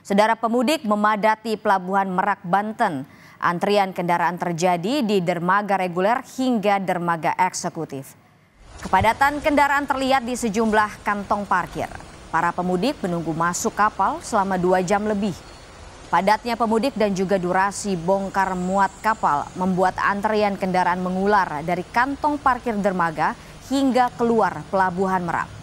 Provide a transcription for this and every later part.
Saudara, pemudik memadati Pelabuhan Merak, Banten. Antrian kendaraan terjadi di dermaga reguler hingga dermaga eksekutif. Kepadatan kendaraan terlihat di sejumlah kantong parkir. Para pemudik menunggu masuk kapal selama 2 jam lebih. Padatnya pemudik dan juga durasi bongkar muat kapal membuat antrian kendaraan mengular dari kantong parkir dermaga hingga keluar Pelabuhan Merak.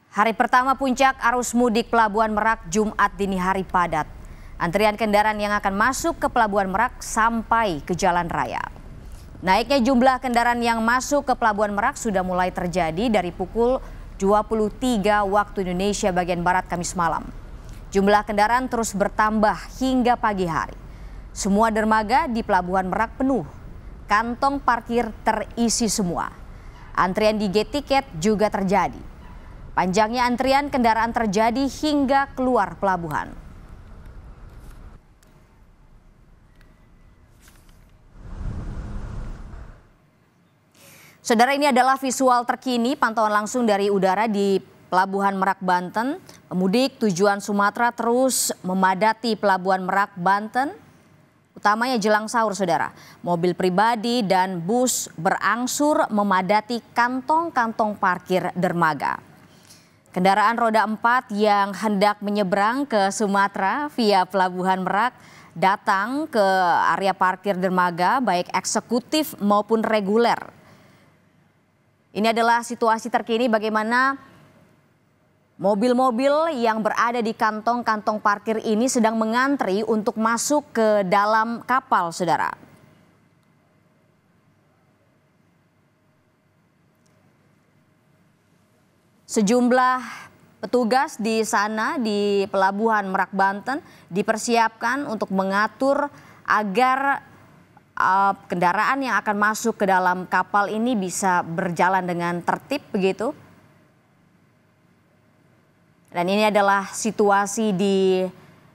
Hari pertama puncak arus mudik Pelabuhan Merak Jumat dini hari padat. Antrian kendaraan yang akan masuk ke Pelabuhan Merak sampai ke jalan raya. Naiknya jumlah kendaraan yang masuk ke Pelabuhan Merak sudah mulai terjadi dari pukul 23 waktu Indonesia bagian Barat Kamis malam. Jumlah kendaraan terus bertambah hingga pagi hari. Semua dermaga di Pelabuhan Merak penuh. Kantong parkir terisi semua. Antrian di gate tiket juga terjadi. Panjangnya antrian kendaraan terjadi hingga keluar pelabuhan. Saudara, ini adalah visual terkini pantauan langsung dari udara di Pelabuhan Merak, Banten. Pemudik tujuan Sumatera terus memadati Pelabuhan Merak, Banten, utamanya jelang sahur, saudara. Mobil pribadi dan bus berangsur memadati kantong-kantong parkir dermaga. Kendaraan roda 4 yang hendak menyeberang ke Sumatera via Pelabuhan Merak datang ke area parkir dermaga baik eksekutif maupun reguler. Ini adalah situasi terkini bagaimana mobil-mobil yang berada di kantong-kantong parkir ini sedang mengantri untuk masuk ke dalam kapal, saudara. Sejumlah petugas di sana di Pelabuhan Merak, Banten dipersiapkan untuk mengatur agar kendaraan yang akan masuk ke dalam kapal ini bisa berjalan dengan tertib begitu. Dan ini adalah situasi di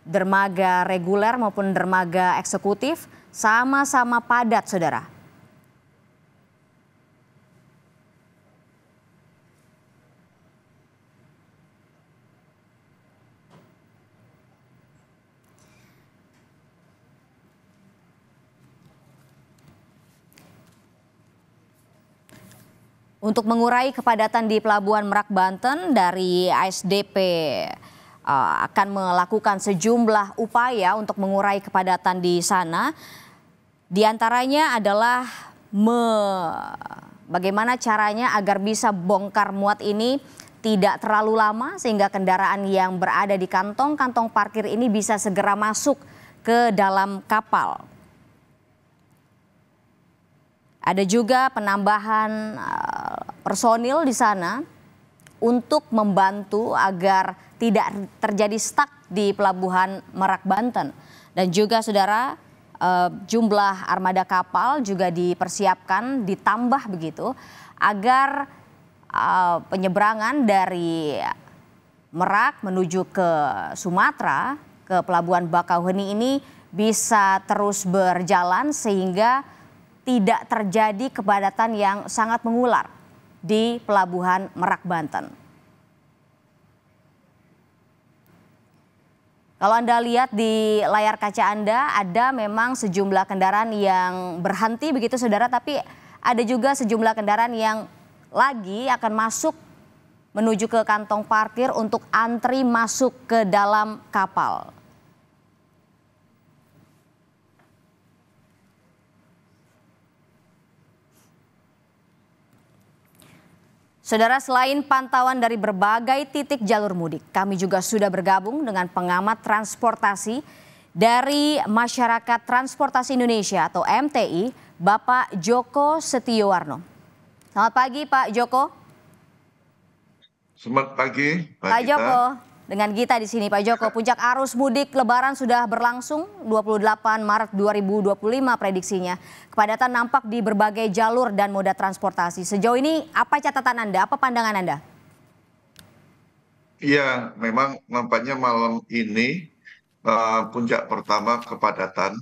dermaga reguler maupun dermaga eksekutif sama-sama padat, saudara. Untuk mengurai kepadatan di Pelabuhan Merak, Banten, dari ASDP akan melakukan sejumlah upaya untuk mengurai kepadatan di sana. Di antaranya adalah bagaimana caranya agar bisa bongkar muat ini tidak terlalu lama sehingga kendaraan yang berada di kantong-kantong parkir ini bisa segera masuk ke dalam kapal. Ada juga penambahan personil di sana untuk membantu agar tidak terjadi stuck di Pelabuhan Merak, Banten. Dan juga, saudara, jumlah armada kapal juga dipersiapkan ditambah begitu agar penyeberangan dari Merak menuju ke Sumatera ke Pelabuhan Bakauheni ini bisa terus berjalan sehingga tidak terjadi kepadatan yang sangat mengular di Pelabuhan Merak, Banten. Kalau Anda lihat di layar kaca Anda, ada memang sejumlah kendaraan yang berhenti begitu, saudara, tapi ada juga sejumlah kendaraan yang lagi akan masuk menuju ke kantong parkir untuk antri masuk ke dalam kapal. Saudara, selain pantauan dari berbagai titik jalur mudik, kami juga sudah bergabung dengan pengamat transportasi dari Masyarakat Transportasi Indonesia atau MTI, Bapak Joko Setiowarno. Selamat pagi, Pak Joko. Selamat pagi, Pak Joko. Dengan kita di sini, Pak Joko, puncak arus mudik Lebaran sudah berlangsung 28 Maret 2025 prediksinya. Kepadatan nampak di berbagai jalur dan moda transportasi. Sejauh ini apa catatan Anda, apa pandangan Anda? Iya, memang nampaknya malam ini puncak pertama kepadatan.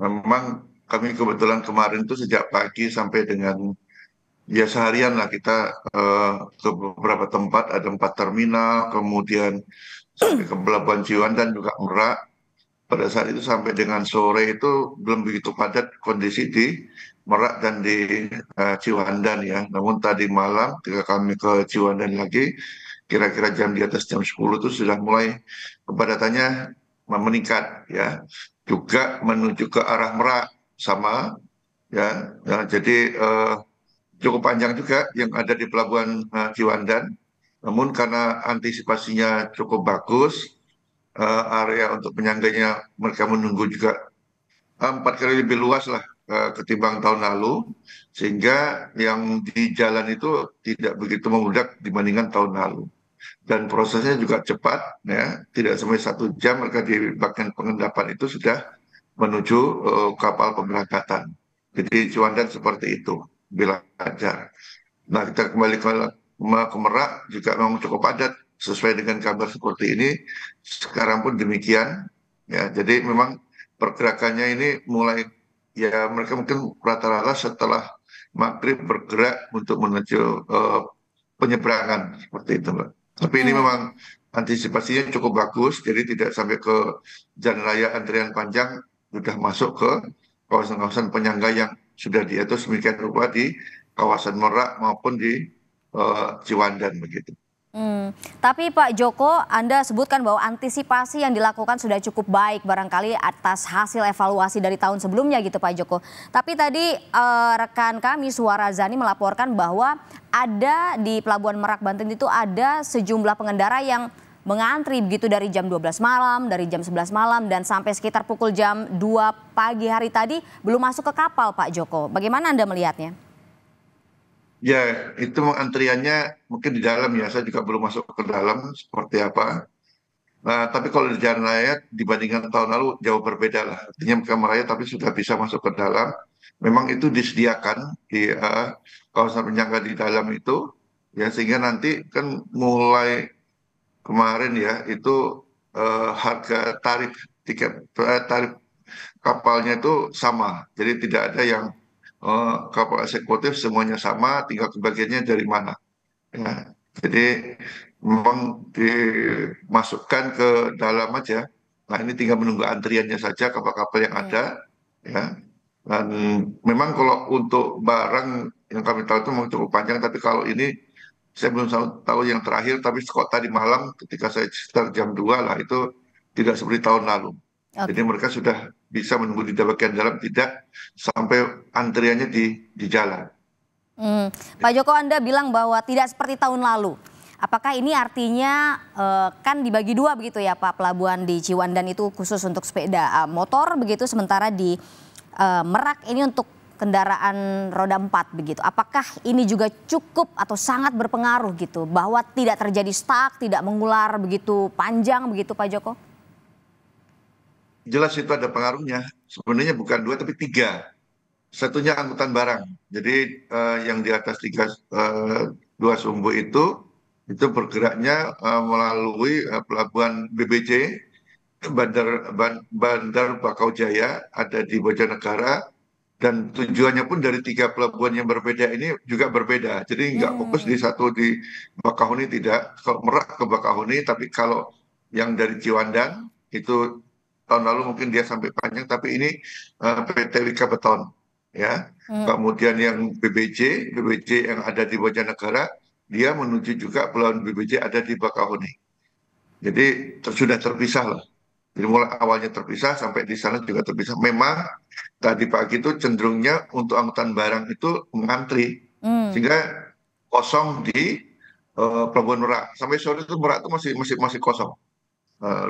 Memang kami kebetulan kemarin itu sejak pagi sampai dengan ya seharian lah kita ke beberapa tempat, ada 4 terminal, kemudian sampai ke Pelabuhan Ciwandan juga Merak. Pada saat itu sampai dengan sore itu belum begitu padat kondisi di Merak dan di Ciwandan ya. Namun tadi malam ketika kami ke Ciwandan lagi, kira-kira jam di atas jam 10 itu sudah mulai kepadatannya meningkat ya. Juga menuju ke arah Merak sama ya. Nah, jadi cukup panjang juga yang ada di Pelabuhan Ciwandan. Namun karena antisipasinya cukup bagus, area untuk penyangganya mereka menunggu juga 4 kali lebih luas lah ketimbang tahun lalu, sehingga yang di jalan itu tidak begitu membludak dibandingkan tahun lalu. Dan prosesnya juga cepat, ya, tidak sampai 1 jam mereka di bagian pengendapan itu sudah menuju kapal pemberangkatan. Jadi Ciwandan seperti itu, bila lancar. Nah, kita kembali ke Merak juga memang cukup padat sesuai dengan kabar seperti ini. Sekarang pun demikian. Ya, jadi memang pergerakannya ini mulai ya mereka mungkin rata-rata setelah maghrib bergerak untuk menuju penyeberangan seperti itu, Mbak. Tapi ini Hmm. memang antisipasinya cukup bagus, jadi tidak sampai ke jalan raya antrian panjang, sudah masuk ke kawasan-kawasan penyangga yang sudah diatur sedemikian rupa di kawasan Merak maupun di Ciwandan begitu. Hmm, tapi Pak Joko, Anda sebutkan bahwa antisipasi yang dilakukan sudah cukup baik barangkali atas hasil evaluasi dari tahun sebelumnya gitu Pak Joko. Tapi tadi rekan kami Suara Zani melaporkan bahwa ada di Pelabuhan Merak Banten itu ada sejumlah pengendara yang mengantri begitu dari jam 12 malam, dari jam 11 malam dan sampai sekitar pukul jam 2 pagi hari tadi belum masuk ke kapal Pak Joko. Bagaimana Anda melihatnya? Ya, itu antriannya mungkin di dalam ya, saya juga belum masuk ke dalam seperti apa. Nah, tapi kalau di jalan raya dibandingkan tahun lalu jauh berbeda lah. Artinya bukan meraya tapi sudah bisa masuk ke dalam. Memang itu disediakan di kawasan penyangga di dalam itu, ya sehingga nanti kan mulai kemarin ya itu harga tarif tiket tarif kapalnya itu sama. Jadi tidak ada yang kapal eksekutif semuanya sama, tinggal kebagiannya dari mana. Ya, jadi memang dimasukkan ke dalam aja. Nah ini tinggal menunggu antriannya saja kapal-kapal yang Hmm. ada, ya. Dan memang kalau untuk barang yang kami tahu itu memang cukup panjang, tapi kalau ini saya belum tahu yang terakhir, tapi kok tadi malam ketika saya sekitar jam 2 lah itu tidak seperti tahun lalu. Jadi Oke. mereka sudah bisa menunggu di bagian dalam, tidak sampai antriannya di jalan. Hmm. Pak Joko, Anda bilang bahwa tidak seperti tahun lalu. Apakah ini artinya kan dibagi dua begitu ya Pak, pelabuhan di Ciwandan itu khusus untuk sepeda motor begitu, sementara di Merak ini untuk kendaraan roda 4 begitu. Apakah ini juga cukup atau sangat berpengaruh gitu bahwa tidak terjadi stuck, tidak mengular begitu panjang begitu Pak Joko? Jelas itu ada pengaruhnya. Sebenarnya bukan 2 tapi 3. Satunya angkutan barang. Jadi yang di atas 2 sumbu itu bergeraknya melalui pelabuhan BBC, Bandar Bakau Jaya ada di Bojonegara, dan tujuannya pun dari 3 pelabuhan yang berbeda ini juga berbeda. Jadi nggak fokus di Hmm. satu di Bakahuni, tidak. Kalau Merak ke Bakahuni, tapi kalau yang dari Ciwandan itu tahun lalu mungkin dia sampai panjang, tapi ini PT Wika Beton, ya. Hmm. Kemudian yang BBC yang ada di Bojonegara, dia menuju juga pelabuhan BBC ada di Bakahuni. Jadi sudah terpisah lah. Jadi mulai awalnya terpisah sampai di sana juga terpisah. Memang tadi pagi itu cenderungnya untuk angkutan barang itu mengantri Hmm. sehingga kosong di Pelabuhan Merak. Sampai sore itu Merak itu masih kosong,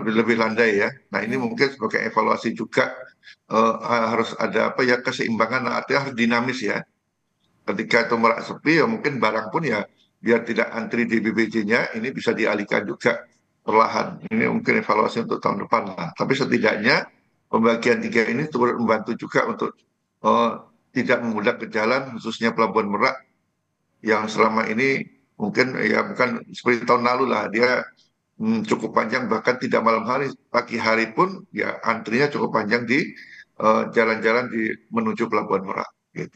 lebih landai ya. Nah ini Hmm. mungkin sebagai evaluasi juga harus ada apa ya keseimbangan, artinya harus dinamis ya. Ketika itu Merak sepi ya mungkin barang pun ya biar tidak antri di BBJ-nya ini bisa dialihkan juga perlahan. Ini mungkin evaluasi untuk tahun depan lah. Tapi setidaknya pembagian 3 ini turut membantu juga untuk eh, tidak memudak ke jalan khususnya Pelabuhan Merak yang selama ini mungkin ya bukan seperti tahun lalu lah, dia cukup panjang, bahkan tidak malam hari, pagi hari pun ya antrinya cukup panjang di jalan-jalan di menuju Pelabuhan Merak gitu.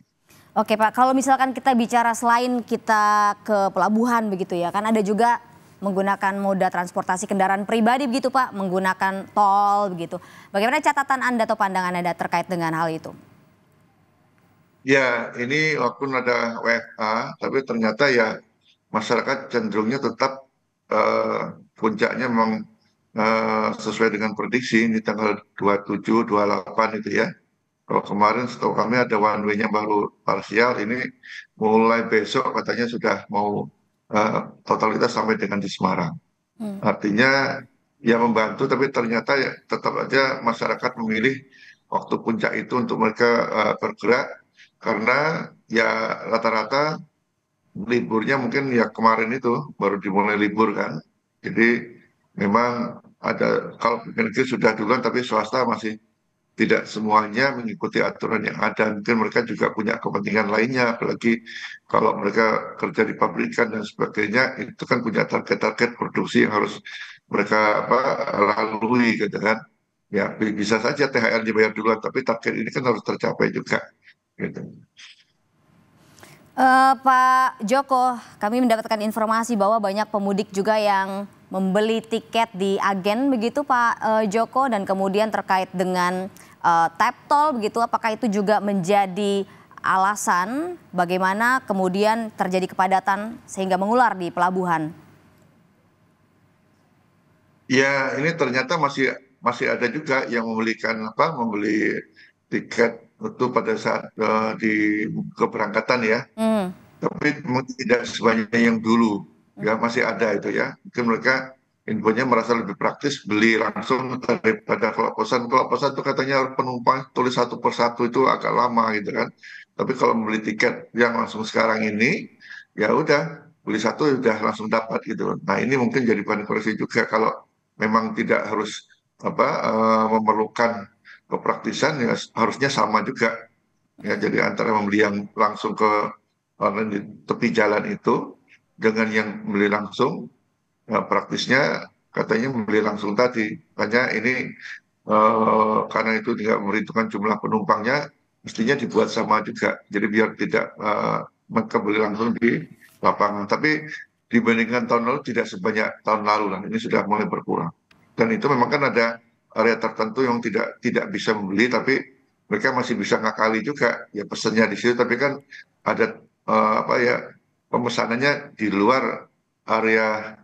Oke Pak, kalau misalkan kita bicara selain kita ke pelabuhan begitu ya, kan ada juga menggunakan moda transportasi kendaraan pribadi begitu Pak, menggunakan tol begitu. Bagaimana catatan Anda atau pandangan Anda terkait dengan hal itu? Ya, ini walaupun ada WFA, tapi ternyata ya masyarakat cenderungnya tetap eh, puncaknya memang sesuai dengan prediksi ini tanggal 27, 28 itu ya. Kalau kemarin setahu kami ada one way-nya baru parsial, ini mulai besok katanya sudah mau totalitas sampai dengan di Semarang. Hmm. Artinya ya membantu, tapi ternyata ya tetap aja masyarakat memilih waktu puncak itu untuk mereka bergerak karena ya rata-rata liburnya mungkin ya kemarin itu baru dimulai libur kan. Jadi memang ada kalau negeri sudah duluan tapi swasta masih tidak semuanya mengikuti aturan yang ada. Mungkin mereka juga punya kepentingan lainnya, apalagi kalau mereka kerja di pabrikan dan sebagainya, itu kan punya target-target produksi yang harus mereka apa, lalui gitu kan. Ya bisa saja THR dibayar duluan, tapi target ini kan harus tercapai juga. Gitu. Pak Joko, kami mendapatkan informasi bahwa banyak pemudik juga yang membeli tiket di agen begitu Pak Joko, dan kemudian terkait dengan tap tol begitu, apakah itu juga menjadi alasan bagaimana kemudian terjadi kepadatan sehingga mengular di pelabuhan? Ya, ini ternyata masih masih ada juga yang membeli tiket itu pada saat di keberangkatan ya. Hmm. Tapi memang tidak sebanyak yang dulu, ya masih ada itu ya. Mungkin mereka infonya merasa lebih praktis beli langsung daripada kalau pesan. Kalau pesan itu katanya penumpang tulis satu persatu itu agak lama gitu kan. Tapi kalau membeli tiket yang langsung sekarang ini, ya udah beli satu udah langsung dapat gitu. Nah ini mungkin jadi bahan koreksi juga kalau memang tidak harus memerlukan kepraktisan ya harusnya sama juga ya. Jadi antara membeli yang langsung ke online di tepi jalan itu dengan yang beli langsung, praktisnya katanya membeli langsung tadi. Makanya ini karena itu tidak memperhitungkan jumlah penumpangnya, mestinya dibuat sama juga. Jadi biar tidak mereka beli langsung di lapangan. Tapi dibandingkan tahun lalu tidak sebanyak tahun lalu lah. Ini sudah mulai berkurang. Dan itu memang kan ada area tertentu yang tidak tidak bisa membeli, tapi mereka masih bisa ngakali juga. Ya pesennya di situ, tapi kan ada apa ya pemesanannya di luar area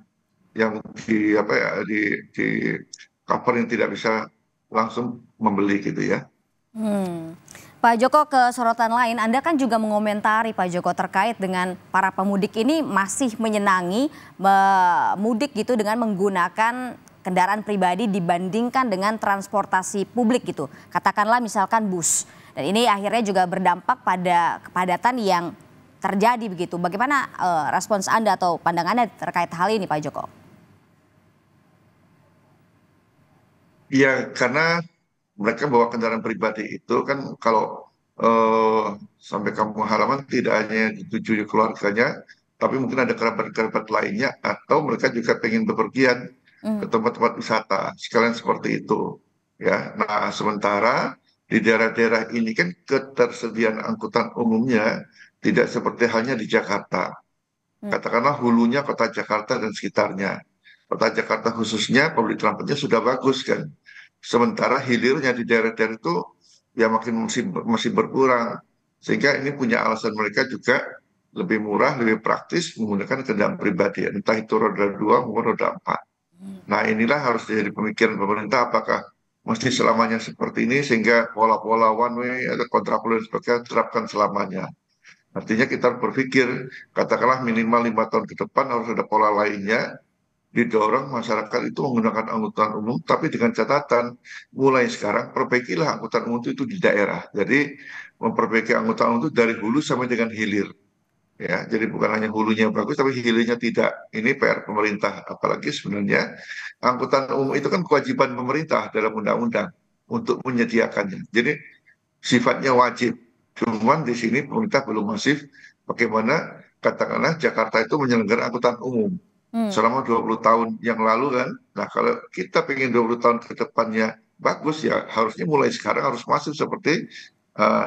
yang di apa ya di cover yang tidak bisa langsung membeli gitu ya. Hmm. Pak Joko, ke sorotan lain, Anda kan juga mengomentari Pak Joko terkait dengan para pemudik ini masih menyenangi mudik gitu dengan menggunakan kendaraan pribadi dibandingkan dengan transportasi publik gitu. Katakanlah misalkan bus. Dan ini akhirnya juga berdampak pada kepadatan yang terjadi begitu. Bagaimana respons Anda atau pandangan Anda terkait hal ini Pak Joko? Iya, karena mereka bawa kendaraan pribadi itu kan kalau eh, sampai kampung halaman tidak hanya dituju keluarganya, tapi mungkin ada kerabat-kerabat lainnya atau mereka juga pengen bepergian ke Hmm. tempat-tempat wisata, sekalian seperti itu. Ya, nah sementara di daerah-daerah ini kan ketersediaan angkutan umumnya tidak seperti halnya di Jakarta. Hmm. Katakanlah hulunya kota Jakarta dan sekitarnya. Kota Jakarta khususnya public transportnya sudah bagus kan. Sementara hilirnya di daerah-daerah itu ya makin masih berkurang. Sehingga ini punya alasan mereka juga lebih murah, lebih praktis menggunakan kendaraan pribadi. Entah itu roda dua maupun roda empat. Nah inilah harus jadi pemikiran pemerintah apakah mesti selamanya seperti ini sehingga pola-pola one way atau kontraflow dan sebagainya terapkan selamanya. Artinya kita berpikir katakanlah minimal 5 tahun ke depan harus ada pola lainnya didorong masyarakat itu menggunakan angkutan umum, tapi dengan catatan mulai sekarang perbaikilah angkutan umum itu di daerah. Jadi memperbaiki angkutan umum itu dari hulu sampai dengan hilir. Ya, jadi bukan hanya hulunya yang bagus, tapi hilirnya tidak. Ini PR pemerintah. Apalagi sebenarnya angkutan umum itu kan kewajiban pemerintah dalam undang-undang untuk menyediakannya. Jadi sifatnya wajib. Cuman di sini pemerintah belum masif bagaimana katakanlah Jakarta itu menyelenggarakan angkutan umum Hmm. selama 20 tahun yang lalu kan. Nah, kalau kita pengen 20 tahun ke depannya bagus ya harusnya mulai sekarang harus masif seperti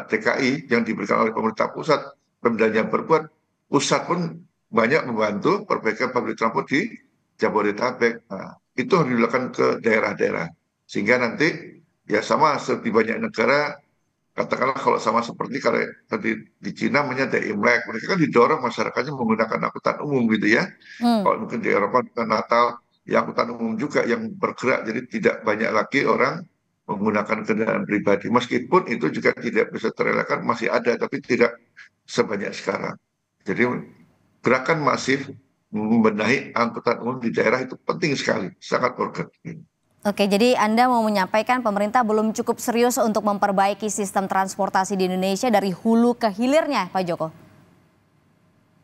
DKI yang diberikan oleh pemerintah pusat, Pemdanya berbuat, pusat pun banyak membantu perbaikan public transport di Jabodetabek. Nah, itu harus dilakukan ke daerah-daerah. Sehingga nanti ya sama seperti banyak negara, katakanlah kalau sama seperti kalau tadi di Cina namanya Imlek, mereka kan didorong masyarakatnya menggunakan angkutan umum gitu ya. Hmm. Kalau mungkin di Eropa bukan Natal, ya angkutan umum juga yang bergerak, jadi tidak banyak lagi orang menggunakan kendaraan pribadi. Meskipun itu juga tidak bisa terelakkan, masih ada, tapi tidak sebanyak sekarang. Jadi gerakan masif membenahi angkutan umum di daerah itu penting sekali, sangat urgent. Oke, jadi Anda mau menyampaikan pemerintah belum cukup serius untuk memperbaiki sistem transportasi di Indonesia dari hulu ke hilirnya, Pak Joko?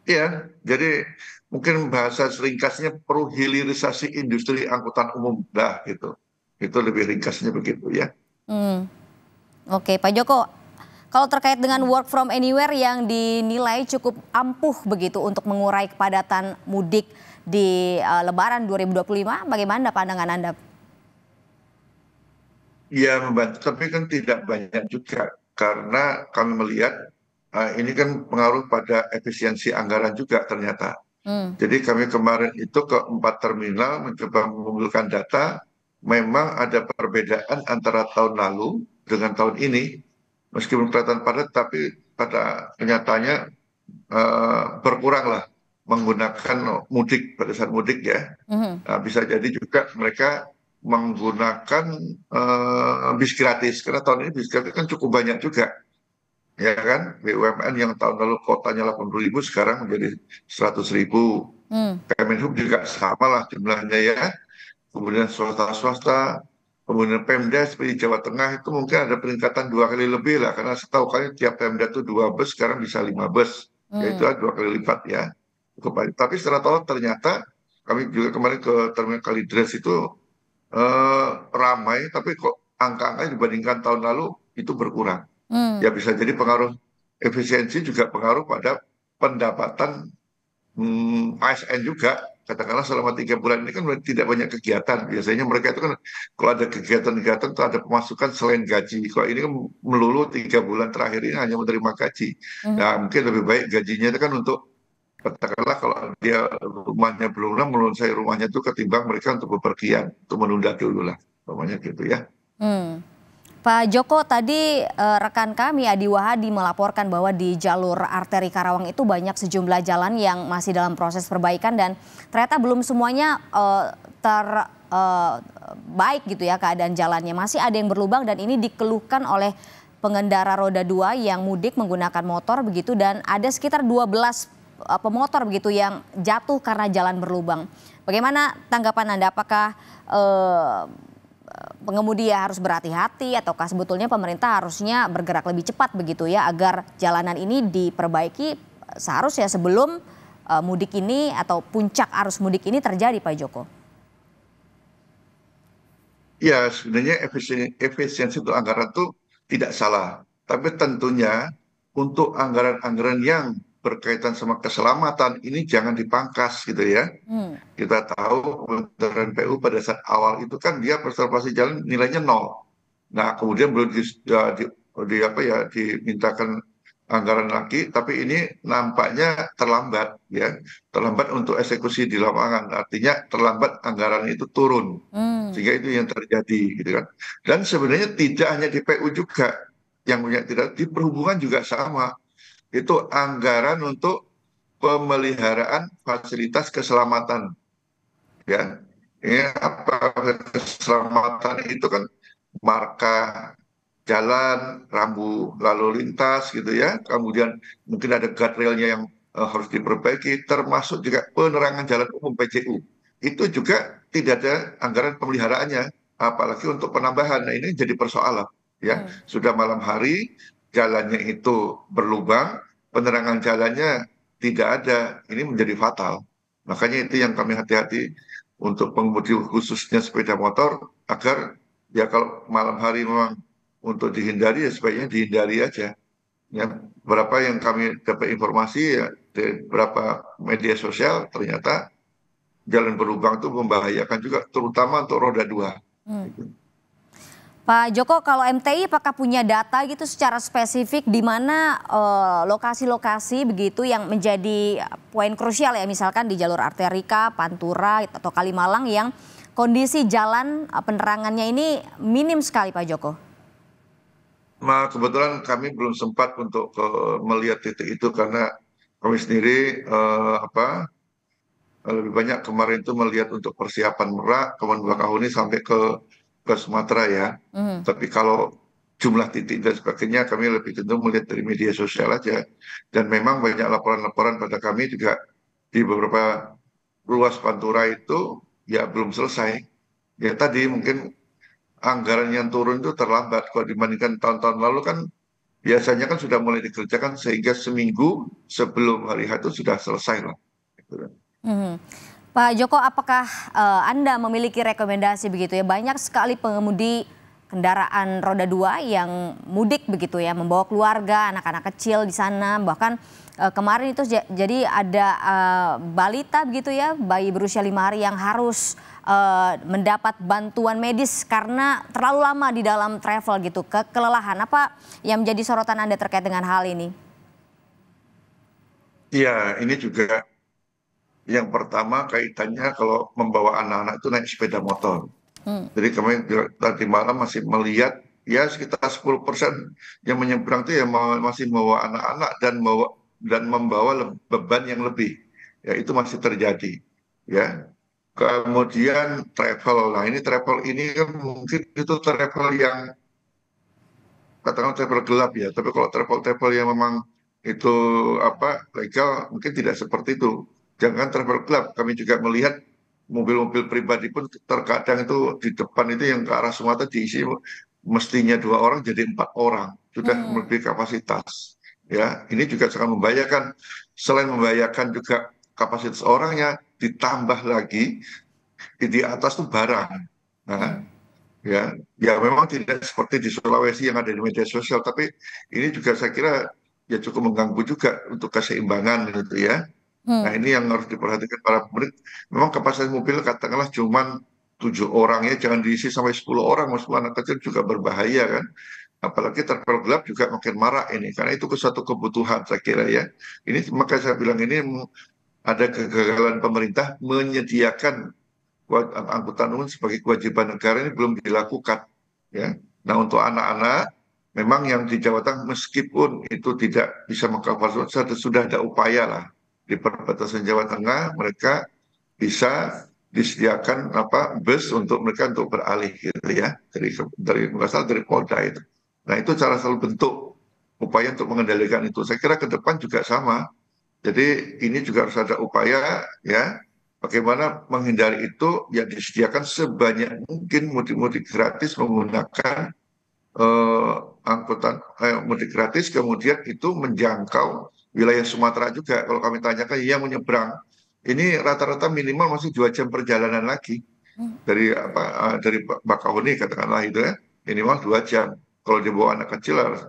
Iya, jadi mungkin bahasa seringkasnya perlu hilirisasi industri angkutan umum, dah gitu. Itu lebih ringkasnya begitu ya. Hmm. Oke, Pak Joko, kalau terkait dengan work from anywhere yang dinilai cukup ampuh begitu untuk mengurai kepadatan mudik di Lebaran 2025, bagaimana pandangan Anda? Ya membantu, tapi kan tidak banyak juga karena kami melihat ini kan pengaruh pada efisiensi anggaran juga ternyata. Hmm. Jadi kami kemarin itu ke 4 terminal mencoba mengumpulkan data, memang ada perbedaan antara tahun lalu dengan tahun ini. Meskipun kelihatan padat, tapi pada kenyataannya berkurang lah menggunakan mudik pada saat mudik ya. Mhm. Nah, bisa jadi juga mereka menggunakan bis gratis karena tahun ini bis gratis kan cukup banyak juga, ya kan? BUMN yang tahun lalu kotanya 80.000 sekarang menjadi 100.000. Hmm. Kemenhub juga sama lah jumlahnya ya. Kemudian swasta-swasta, kemudian Pemda seperti Jawa Tengah itu mungkin ada peningkatan 2 kali lebih lah karena setahu kali tiap Pemda itu 2 bus sekarang bisa 5 bus, yaitu Hmm. 2 kali lipat ya. Tapi setelah tahun ternyata kami juga kemarin ke Terminal Kalideres itu ramai, tapi kok angka-angkanya dibandingkan tahun lalu itu berkurang. Hmm. Ya bisa jadi pengaruh efisiensi juga pengaruh pada pendapatan ASN juga. Katakanlah selama 3 bulan ini kan tidak banyak kegiatan. Biasanya mereka itu kan kalau ada kegiatan-kegiatan itu ada pemasukan selain gaji. Kalau ini kan melulu 3 bulan terakhir ini hanya menerima gaji. Mhm. Nah mungkin lebih baik gajinya itu kan untuk katakanlah kalau dia rumahnya belum lunas, menurut saya rumahnya itu ketimbang mereka untuk bepergian, untuk menunda dulu lah, namanya gitu ya. Hmm. Pak Joko, tadi rekan kami Adi Wahadi melaporkan bahwa di jalur arteri Karawang itu banyak sejumlah jalan yang masih dalam proses perbaikan dan ternyata belum semuanya terbaik gitu ya keadaan jalannya. Masih ada yang berlubang dan ini dikeluhkan oleh pengendara roda 2 yang mudik menggunakan motor begitu dan ada sekitar 12 pemotor begitu yang jatuh karena jalan berlubang. Bagaimana tanggapan Anda? Apakah pengemudi ya harus berhati-hati ataukah sebetulnya pemerintah harusnya bergerak lebih cepat begitu ya agar jalanan ini diperbaiki seharusnya sebelum mudik ini atau puncak arus mudik ini terjadi, Pak Joko? Ya sebenarnya efisiensi untuk anggaran itu tidak salah, tapi tentunya untuk anggaran-anggaran yang berkaitan sama keselamatan ini jangan dipangkas gitu ya. Hmm. Kita tahu Kementerian PU pada saat awal itu kan dia preservasi jalan nilainya 0. Nah, kemudian belum apa ya dimintakan anggaran lagi, tapi ini nampaknya terlambat ya, terlambat untuk eksekusi di lapangan. Artinya terlambat anggaran itu turun, Hmm. sehingga itu yang terjadi gitu kan. Dan sebenarnya tidak hanya di PU juga yang punya, tidak di perhubungan juga sama. Itu anggaran untuk pemeliharaan fasilitas keselamatan ya. Ini apa keselamatan itu kan marka jalan, rambu lalu lintas gitu ya. Kemudian mungkin ada guardrailnya yang harus diperbaiki, termasuk juga penerangan jalan umum PJU. Itu juga tidak ada anggaran pemeliharaannya, apalagi untuk penambahan. Nah ini jadi persoalan ya. Hmm. Sudah malam hari jalannya itu berlubang, penerangan jalannya tidak ada. Ini menjadi fatal. Makanya itu yang kami hati-hati untuk pengemudi khususnya sepeda motor agar ya kalau malam hari memang untuk dihindari ya sebaiknya dihindari aja. Ya, berapa yang kami dapat informasi ya dari beberapa media sosial ternyata jalan berlubang itu membahayakan juga terutama untuk roda 2. Hmm. Pak Joko, kalau MTI apakah punya data gitu secara spesifik di mana lokasi-lokasi begitu yang menjadi poin krusial ya, misalkan di jalur arterika, Pantura atau Kalimalang yang kondisi jalan penerangannya ini minim sekali Pak Joko? Nah, kebetulan kami belum sempat untuk melihat titik itu karena kami sendiri lebih banyak kemarin itu melihat untuk persiapan Merak, kemudian Bakahuni sampai ke Sumatera ya. Mhm. Tapi kalau jumlah titik dan sebagainya kami lebih cenderung melihat dari media sosial aja. Dan memang banyak laporan-laporan pada kami juga di beberapa ruas Pantura itu ya belum selesai. Ya tadi mungkin anggaran yang turun itu terlambat. Kalau dibandingkan tahun-tahun lalu kan biasanya kan sudah mulai dikerjakan sehingga seminggu sebelum hari H itu sudah selesai lah. Gitu. Mhm. Pak Joko, apakah Anda memiliki rekomendasi begitu ya? Banyak sekali pengemudi kendaraan roda dua yang mudik begitu ya, membawa keluarga, anak-anak kecil di sana. Bahkan kemarin itu jadi ada balita begitu ya, bayi berusia 5 hari yang harus mendapat bantuan medis karena terlalu lama di dalam travel gitu, kelelahan. Apa yang menjadi sorotan Anda terkait dengan hal ini? Iya, ini juga yang pertama kaitannya kalau membawa anak-anak itu naik sepeda motor. Hmm. Jadi kami tadi malam masih melihat ya sekitar 10% yang menyeberang itu ya masih membawa anak-anak dan membawa beban yang lebih. Ya itu masih terjadi. Ya. Kemudian travel. Nah, ini travel ini kan mungkin itu travel yang katakan travel gelap ya. Tapi kalau travel-travel yang memang itu legal mungkin tidak seperti itu. Jangan travel gelap. Kami juga melihat mobil-mobil pribadi pun terkadang itu di depan itu yang ke arah Sumatera diisi mestinya 2 orang jadi 4 orang sudah Hmm. melebihi kapasitas. Ya, ini juga sangat membahayakan. Selain membahayakan juga kapasitas orangnya, ditambah lagi di atas tuh barang. Nah, ya, ya memang tidak seperti di Sulawesi yang ada di media sosial, tapi ini juga saya kira ya cukup mengganggu juga untuk keseimbangan gitu ya. Nah Hmm. ini yang harus diperhatikan para pemudik. Memang kapasitas mobil katakanlah cuma 7 orang ya, jangan diisi sampai 10 orang, meskipun anak kecil juga berbahaya kan. Apalagi travel gelap juga makin marak ini, karena itu suatu kebutuhan saya kira ya. Ini maka saya bilang ini ada kegagalan pemerintah menyediakan angkutan umum sebagai kewajiban negara ini belum dilakukan ya. Nah untuk anak-anak memang yang di Jawa Tengah meskipun itu tidak bisa mengcover sudah ada upaya lah di perbatasan Jawa Tengah mereka bisa disediakan bus untuk mereka untuk beralih gitu ya dari berasal dari Polda itu. Nah itu salah satu bentuk upaya untuk mengendalikan itu. Saya kira ke depan juga sama. Jadi ini juga harus ada upaya ya bagaimana menghindari itu ya disediakan sebanyak mungkin mudik-mudik gratis menggunakan eh, angkutan mudik gratis kemudian itu menjangkau wilayah Sumatera juga. Kalau kami tanyakan yang menyeberang ini rata-rata minimal masih 2 jam perjalanan lagi dari Bakahuni katakanlah itu ya minimal 2 jam. Kalau dibawa anak kecil harus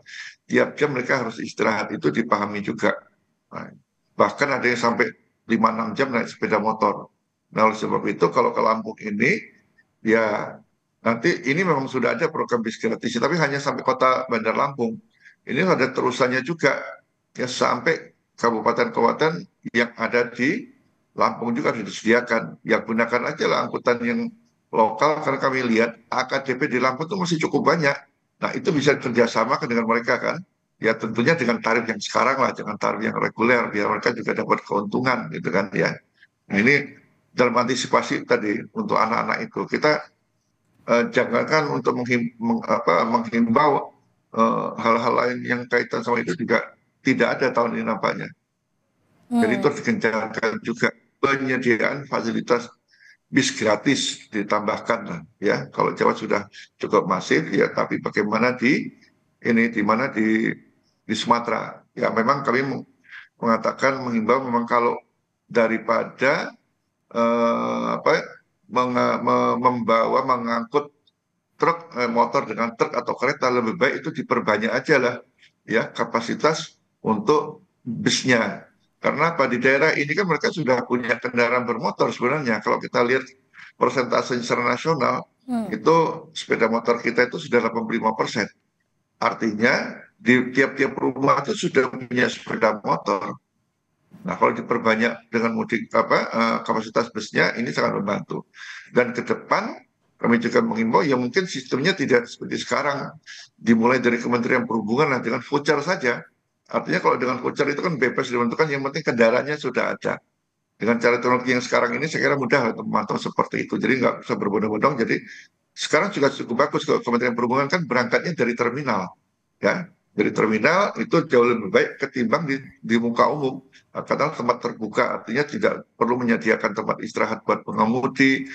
tiap jam mereka harus istirahat itu dipahami juga. Nah, bahkan ada yang sampai 5-6 jam naik sepeda motor. Nah, oleh sebab itu kalau ke Lampung ini, ya nanti ini memang sudah ada program bis gratis, tapi hanya sampai kota Bandar Lampung. Ini ada terusannya juga, ya sampai kabupaten-kabupaten yang ada di Lampung juga harus disediakan. Ya gunakan aja lah angkutan yang lokal, karena kami lihat AKDP di Lampung itu masih cukup banyak. Nah, itu bisa kerjasama dengan mereka kan. Ya tentunya dengan tarif yang sekarang lah, dengan tarif yang reguler, biar mereka juga dapat keuntungan gitu kan ya. Nah ini dalam antisipasi tadi untuk anak-anak itu, kita jangankan untuk menghimbau hal-hal lain yang kaitan sama itu juga tidak ada tahun ini nampaknya. Jadi itu Hmm. harus digencarkan juga penyediaan fasilitas bis gratis ditambahkan lah ya. Kalau Jawa sudah cukup masif ya, tapi bagaimana di mana di Sumatera. Ya memang kami mengatakan menghimbau memang kalau daripada eh, apa membawa mengangkut truk motor dengan truk atau kereta lebih baik itu diperbanyak aja lah ya kapasitas untuk bisnya. Karena apa di daerah ini kan mereka sudah punya kendaraan bermotor sebenarnya. Kalau kita lihat persentase secara nasional itu sepeda motor kita itu sudah 85%. Artinya di tiap-tiap rumah itu sudah punya sepeda motor. Nah, kalau diperbanyak dengan mudik kapasitas busnya ini sangat membantu. Dan ke depan kami juga mengimbau ya mungkin sistemnya tidak seperti sekarang dimulai dari Kementerian Perhubungan nah, dengan voucher saja. Artinya kalau dengan voucher itu kan bebas dibentukkan yang penting kendaraannya sudah ada. Dengan cara teknologi yang sekarang ini saya kira mudah untuk memantau seperti itu. Jadi nggak usah berbondong-bondong. Jadi sekarang juga cukup bagus kalau Kementerian Perhubungan kan berangkatnya dari terminal, ya. Dari terminal itu jauh lebih baik ketimbang di muka umum. Karena tempat terbuka artinya tidak perlu menyediakan tempat istirahat buat pengemudi,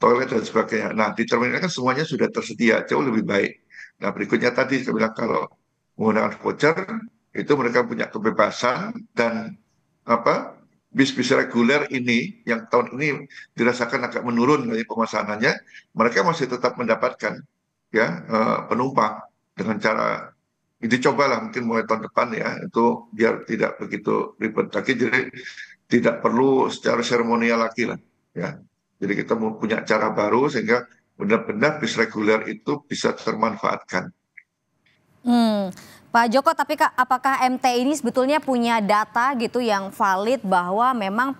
toilet dan sebagainya. Nah di terminal kan semuanya sudah tersedia, jauh lebih baik. Nah berikutnya tadi saya bilang kalau menggunakan voucher itu mereka punya kebebasan dan apa bis-bis reguler ini yang tahun ini dirasakan agak menurun dari pemesanannya, mereka masih tetap mendapatkan ya penumpang dengan cara ini cobalah mungkin mulai tahun depan ya itu biar tidak begitu ribet lagi jadi tidak perlu secara seremonial lagi lah ya. Jadi kita mau punya cara baru sehingga benar-benar bis reguler itu bisa termanfaatkan. Hmm. Pak Joko, tapi apakah MT ini sebetulnya punya data gitu yang valid bahwa memang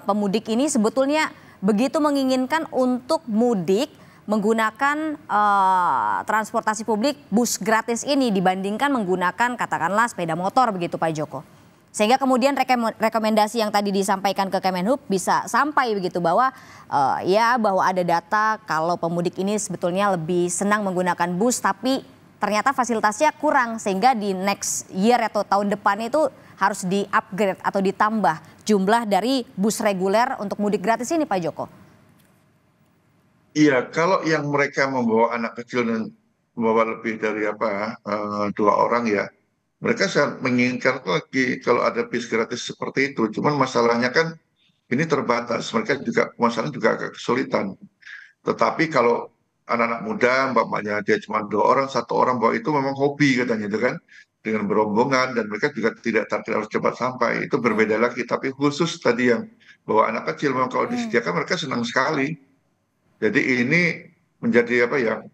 pemudik ini sebetulnya begitu menginginkan untuk mudik menggunakan transportasi publik bus gratis ini dibandingkan menggunakan katakanlah sepeda motor begitu Pak Joko? Sehingga kemudian rekomendasi yang tadi disampaikan ke Kemenhub bisa sampai begitu bahwa bahwa ada data kalau pemudik ini sebetulnya lebih senang menggunakan bus tapi ternyata fasilitasnya kurang sehingga di next year atau tahun depan itu harus di-upgrade atau ditambah jumlah dari bus reguler untuk mudik gratis ini Pak Joko. Iya, kalau yang mereka membawa anak kecil dan membawa lebih dari dua orang ya, mereka sangat menginginkan lagi kalau ada bis gratis seperti itu. Cuman masalahnya kan ini terbatas. Mereka juga masalahnya juga agak kesulitan. Tetapi kalau anak-anak muda, umpamanya dia cuma dua orang, satu orang bawa itu memang hobi katanya itu kan, dengan berombongan dan mereka juga tidak target harus cepat sampai. Itu berbeda lagi. Tapi khusus tadi yang bawa anak kecil, memang kalau disediakan mereka senang sekali. Jadi ini menjadi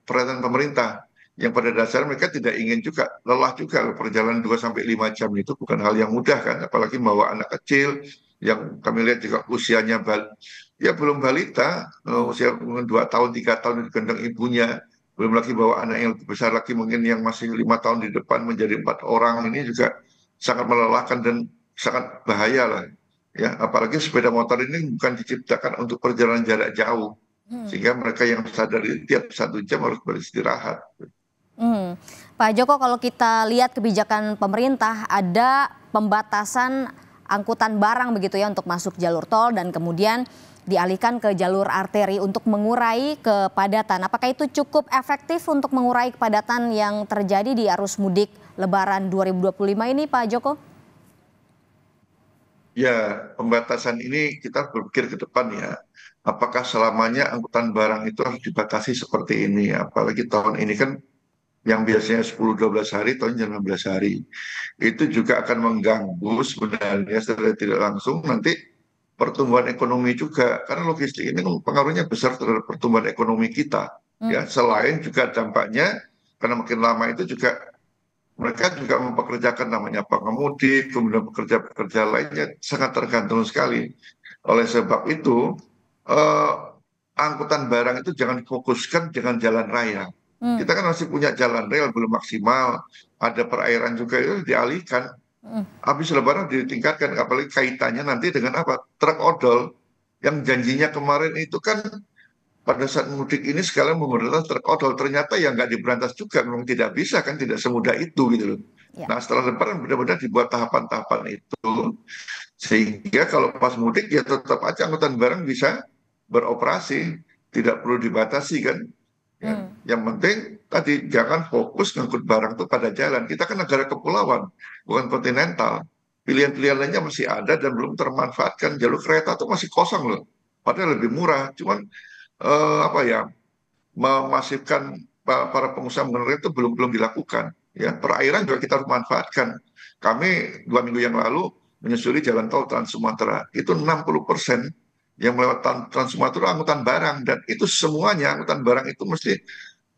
perhatian pemerintah yang pada dasarnya mereka tidak ingin juga lelah juga perjalanan 2 sampai 5 jam itu bukan hal yang mudah kan apalagi bawa anak kecil yang kami lihat juga usianya ya belum balita usia mungkin 2 tahun 3 tahun digendong ibunya belum lagi bawa anak yang lebih besar lagi mungkin yang masih 5 tahun di depan menjadi 4 orang ini juga sangat melelahkan dan sangat bahaya lah ya apalagi sepeda motor ini bukan diciptakan untuk perjalanan jarak jauh sehingga mereka yang sadar tiap 1 jam harus beristirahat. Pak Joko, kalau kita lihat kebijakan pemerintah ada pembatasan angkutan barang begitu ya untuk masuk jalur tol dan kemudian dialihkan ke jalur arteri untuk mengurai kepadatan. Apakah itu cukup efektif untuk mengurai kepadatan yang terjadi di arus mudik Lebaran 2025 ini Pak Joko? Ya, pembatasan ini kita berpikir ke depan ya. Apakah selamanya angkutan barang itu harus dibatasi seperti ini? Apalagi tahun ini kan yang biasanya 10-12 hari, tahun 16 hari. Itu juga akan mengganggu sebenarnya secara tidak langsung nanti pertumbuhan ekonomi juga. Karena logistik ini pengaruhnya besar terhadap pertumbuhan ekonomi kita. Ya, selain juga dampaknya, karena makin lama itu juga mereka juga mempekerjakan namanya pengemudi, kemudian pekerja-pekerja lainnya sangat tergantung sekali. Oleh sebab itu, eh, angkutan barang itu jangan difokuskan dengan jalan raya. Kita kan masih punya jalan rel belum maksimal, ada perairan juga itu dialihkan. Habis Lebaran ditingkatkan, apalagi kaitannya nanti dengan apa? Truk odol yang janjinya kemarin itu kan pada saat mudik ini sekalian memberantas truk odol ternyata yang nggak diberantas juga memang tidak bisa kan tidak semudah itu gitu loh. Ya. Nah setelah Lebaran benar-benar dibuat tahapan-tahapan itu sehingga kalau pas mudik ya tetap aja angkutan barang bisa beroperasi tidak perlu dibatasi kan. Ya. Yang penting tadi jangan fokus ngangkut barang itu pada jalan. Kita kan negara kepulauan bukan kontinental. Pilihan-pilihan lainnya masih ada dan belum termanfaatkan. Jalur kereta itu masih kosong loh. Padahal lebih murah. Cuman memasifkan para pengusaha mengenai itu belum belum dilakukan. Ya, perairan juga kita harus manfaatkan. Kami 2 minggu yang lalu menyusuri jalan tol Trans Sumatera itu 60% yang melewat Trans Sumatera angkutan barang, dan itu semuanya angkutan barang itu mesti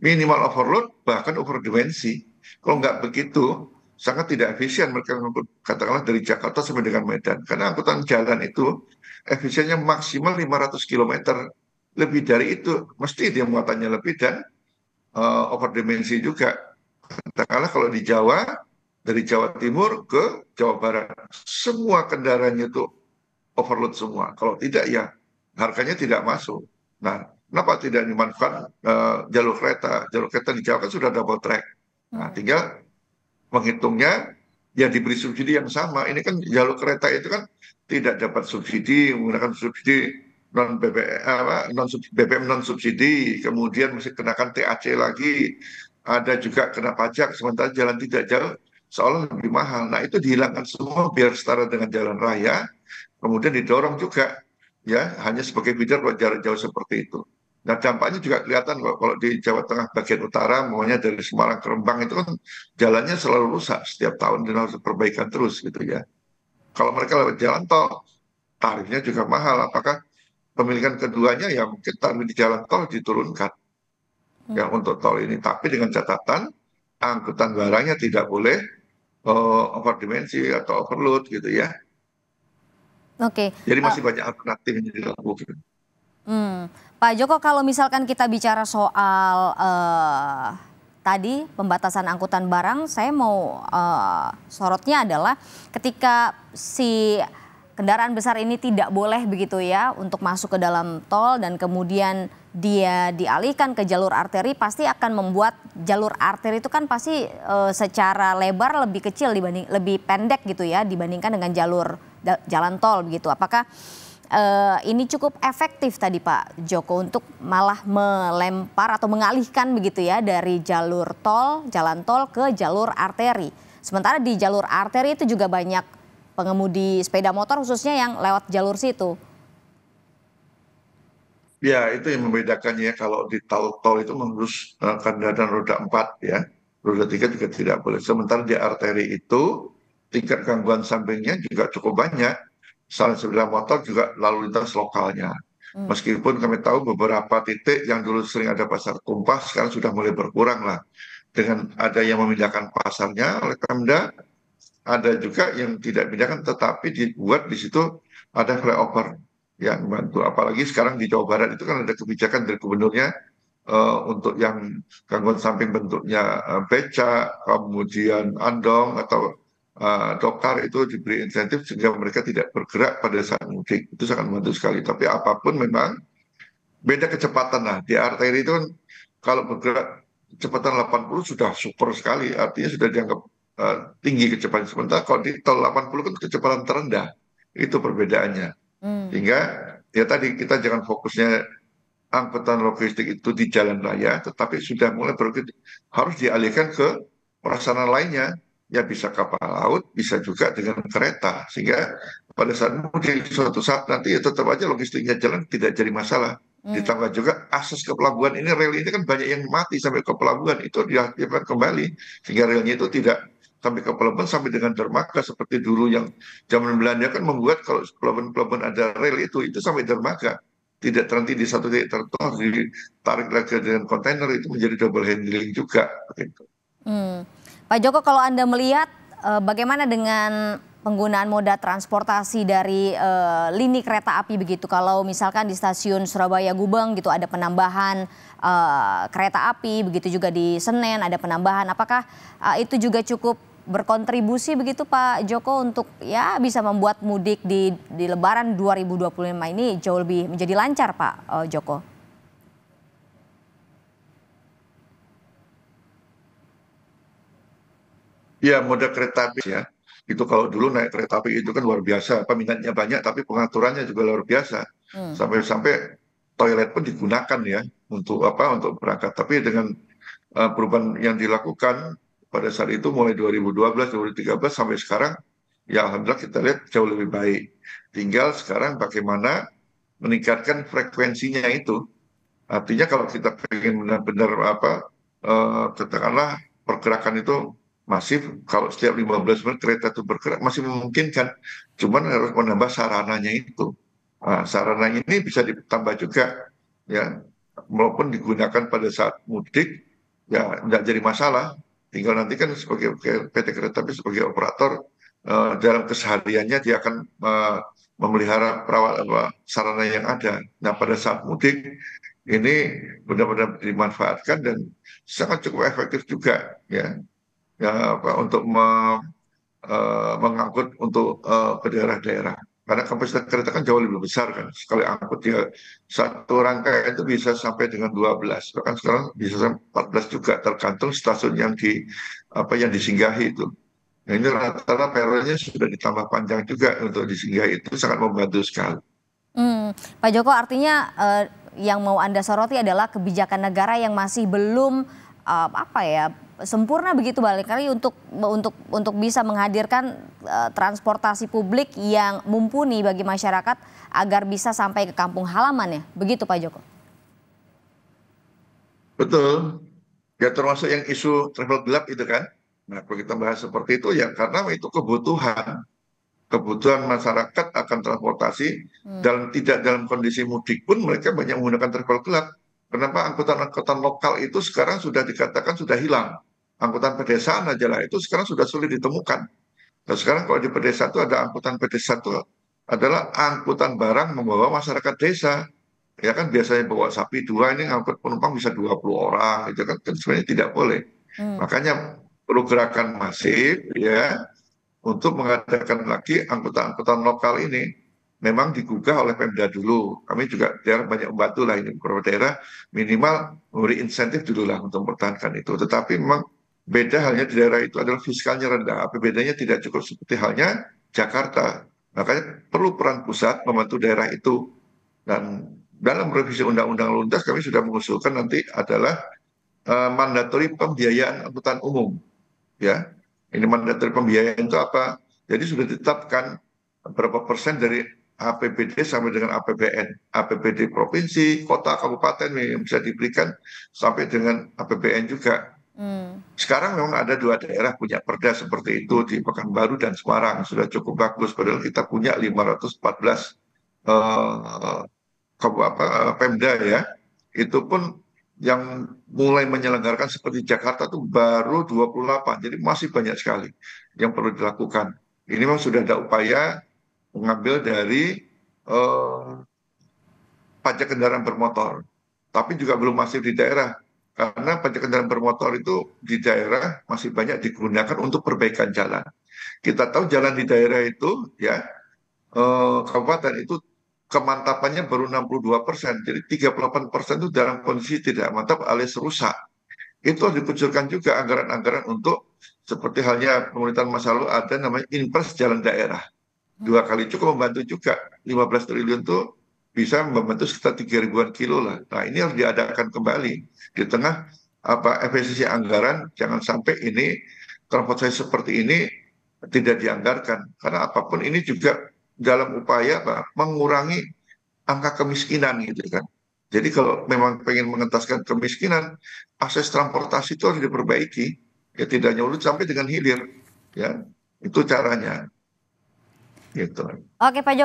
minimal overload bahkan overdimensi. Kalau nggak begitu sangat tidak efisien mereka mengangkut katakanlah dari Jakarta sampai dengan Medan, karena angkutan jalan itu efisiennya maksimal 500 kilometer. Lebih dari itu mesti dia muatannya lebih dan overdimensi juga. Katakanlah kalau di Jawa, dari Jawa Timur ke Jawa Barat, semua kendaraannya itu overload semua. Kalau tidak ya harganya tidak masuk. Nah, kenapa tidak dimanfaatkan jalur kereta? Jalur kereta di Jawa kan sudah double track. Nah, Hmm. tinggal menghitungnya ya diberi subsidi yang sama. Ini kan jalur kereta itu kan tidak dapat subsidi, menggunakan subsidi non BBM, BBM non subsidi, kemudian mesti kenakan TAC lagi, ada juga kena pajak, sementara jalan tidak jauh seolah lebih mahal. Nah itu dihilangkan semua biar setara dengan jalan raya, kemudian didorong juga ya hanya sebagai feeder buat jarak jauh seperti itu. Nah dampaknya juga kelihatan kok kalau di Jawa Tengah bagian utara, maunya dari Semarang ke Rembang itu kan jalannya selalu rusak setiap tahun dan harus perbaikan terus gitu ya. Kalau mereka lewat jalan tol, tarifnya juga mahal. Apakah pemilikan keduanya ya mungkin tarif di jalan tol diturunkan ya untuk tol ini. Tapi dengan catatan angkutan barangnya tidak boleh overdimensi atau overload gitu ya. Oke, Jadi masih banyak alternatif yang dilakukan. Pak Joko, kalau misalkan kita bicara soal tadi pembatasan angkutan barang, saya mau sorotnya adalah ketika si kendaraan besar ini tidak boleh begitu ya untuk masuk ke dalam tol dan kemudian dia dialihkan ke jalur arteri, pasti akan membuat jalur arteri itu kan pasti secara lebar lebih kecil dibanding lebih pendek gitu ya dibandingkan dengan jalan tol begitu. Apakah ini cukup efektif tadi Pak Joko untuk malah melempar atau mengalihkan begitu ya dari jalur tol, jalan tol ke jalur arteri. Sementara di jalur arteri itu juga banyak pengemudi sepeda motor khususnya yang lewat jalur situ. Ya, itu yang membedakannya kalau di tol itu mengurus kendaraan roda 4 ya. Roda 3 juga tidak boleh. Sementara di arteri itu tingkat gangguan sampingnya juga cukup banyak. Selain sepeda motor juga lalu lintas lokalnya. Meskipun kami tahu beberapa titik yang dulu sering ada pasar tumpah sekarang sudah mulai berkurang lah. Dengan ada yang memindahkan pasarnya oleh Pemda, ada juga yang tidak pindahkan tetapi dibuat di situ ada flyover yang bantu. Apalagi sekarang di Jawa Barat itu kan ada kebijakan dari gubernurnya untuk yang gangguan samping bentuknya beca, kemudian andong atau dokar itu diberi insentif sehingga mereka tidak bergerak pada saat mudik. Itu sangat membantu sekali. Tapi apapun memang beda kecepatan lah. Di arteri itu kan kalau bergerak kecepatan 80 sudah super sekali, artinya sudah dianggap tinggi kecepatan. Sementara kalau di tol 80 kan kecepatan terendah. Itu perbedaannya. Sehingga ya tadi kita jangan fokusnya angkutan logistik itu di jalan raya, tetapi sudah mulai harus dialihkan ke prasarana lainnya. Ya bisa kapal laut, bisa juga dengan kereta. Sehingga pada saat mudik suatu saat nanti ya tetap aja logistiknya jalan tidak jadi masalah. Ditambah juga akses ke pelabuhan ini, rel ini kan banyak yang mati sampai ke pelabuhan, itu diaktifkan kembali. Sehingga relnya itu tidak sampai ke pelabuhan sampai dengan dermaga seperti dulu yang zaman Belanda kan membuat kalau pelabuhan-pelabuhan ada rel itu sampai dermaga tidak terhenti di satu titik tertentu harus ditarik lagi dengan kontainer, itu menjadi double handling juga gitu. Pak Joko, kalau Anda melihat bagaimana dengan penggunaan moda transportasi dari lini kereta api begitu? Kalau misalkan di stasiun Surabaya Gubeng gitu ada penambahan kereta api, begitu juga di Senen ada penambahan. Apakah itu juga cukup berkontribusi begitu Pak Joko untuk ya bisa membuat mudik di Lebaran 2025 ini jauh lebih menjadi lancar Pak Joko? Ya, moda kereta api ya. Itu kalau dulu naik kereta api itu kan luar biasa, peminatnya banyak tapi pengaturannya juga luar biasa. Sampai-sampai toilet pun digunakan ya untuk apa? Untuk berangkat. Tapi dengan perubahan yang dilakukan pada saat itu mulai 2012, 2013 sampai sekarang, ya alhamdulillah kita lihat jauh lebih baik. Tinggal sekarang bagaimana meningkatkan frekuensinya itu. Artinya kalau kita pengen benar-benar apa, katakanlah pergerakan itu masif, kalau setiap 15 menit kereta itu bergerak masih memungkinkan, cuman harus menambah sarananya itu. Nah, sarana ini bisa ditambah juga, ya, maupun digunakan pada saat mudik, ya tidak jadi masalah. Tinggal nanti kan sebagai PT Kereta Api sebagai operator, dalam kesehariannya dia akan memelihara perawat apa, sarana yang ada. Nah, pada saat mudik ini benar-benar dimanfaatkan dan sangat cukup efektif juga, ya, ya apa, untuk mengangkut untuk ke daerah-daerah. Karena kapasitas kereta kan jauh lebih besar kan. Sekali angkut dia satu rangkaian itu bisa sampai dengan 12. Bahkan sekarang bisa sampai 14 juga tergantung stasiun yang yang disinggahi itu. Nah, ini rata-rata peronnya sudah ditambah panjang juga untuk disinggahi, itu sangat membantu sekali. Pak Joko, artinya yang mau Anda soroti adalah kebijakan negara yang masih belum sempurna begitu barangkali untuk bisa menghadirkan transportasi publik yang mumpuni bagi masyarakat agar bisa sampai ke kampung halaman ya. Begitu Pak Joko. Betul. Ya termasuk yang isu travel gelap itu kan. Nah, kalau kita bahas seperti itu ya karena itu kebutuhan masyarakat akan transportasi dalam tidak dalam kondisi mudik pun mereka banyak menggunakan travel gelap. Kenapa angkutan-angkutan lokal itu sekarang sudah dikatakan sudah hilang? Angkutan pedesaan aja lah itu sekarang sudah sulit ditemukan. Nah, sekarang kalau di pedesaan itu ada angkutan pedesaan itu adalah angkutan barang membawa masyarakat desa. Ya kan biasanya bawa sapi dua, ini ngangkut penumpang bisa 20 orang, itu kan sebenarnya tidak boleh. Makanya perlu gerakan masif ya untuk mengadakan lagi angkutan-angkutan lokal ini. Memang digugah oleh Pemda dulu. Kami juga daerah banyak membantu lah ini beberapa daerah minimal memberi insentif dulu lah untuk mempertahankan itu. Tetapi memang beda halnya di daerah itu adalah fiskalnya rendah. APBD-nya tidak cukup seperti halnya Jakarta. Makanya perlu peran pusat membantu daerah itu. Dan dalam revisi Undang-Undang Lalu Lintas kami sudah mengusulkan nanti adalah mandatori pembiayaan angkutan umum, ya. Ini mandatori pembiayaan itu apa? Jadi sudah ditetapkan berapa persen dari APBD sampai dengan APBN, APBD provinsi, kota, kabupaten yang bisa diberikan sampai dengan APBN juga. Sekarang memang ada dua daerah punya perda seperti itu di Pekanbaru dan Semarang sudah cukup bagus. Padahal kita punya 514 eh, Pemda ya. Itu pun yang mulai menyelenggarakan seperti Jakarta itu baru 28. Jadi masih banyak sekali yang perlu dilakukan. Ini memang sudah ada upaya mengambil dari eh, pajak kendaraan bermotor. Tapi juga belum masif di daerah. Karena pajak kendaraan bermotor itu di daerah masih banyak digunakan untuk perbaikan jalan. Kita tahu jalan di daerah itu ya kabupaten itu kemantapannya baru 62%. Jadi 38% itu dalam kondisi tidak mantap alias rusak. Itu harus dikucurkan juga anggaran-anggaran untuk seperti halnya pemerintahan masa lalu ada namanya Inpres Jalan Daerah. Dua kali cukup membantu juga. 15 triliun itu bisa membantu sekitar 3 ribuan kilo lah. Nah ini harus diadakan kembali. Di tengah efisiensi anggaran, jangan sampai ini transportasi seperti ini tidak dianggarkan. Karena apapun ini juga dalam upaya mengurangi angka kemiskinan gitu kan. Jadi kalau memang pengen mengentaskan kemiskinan, akses transportasi itu harus diperbaiki. Ya tidak nyulut sampai dengan hilir. Ya, itu caranya. Gitu. Oke Pak Joko.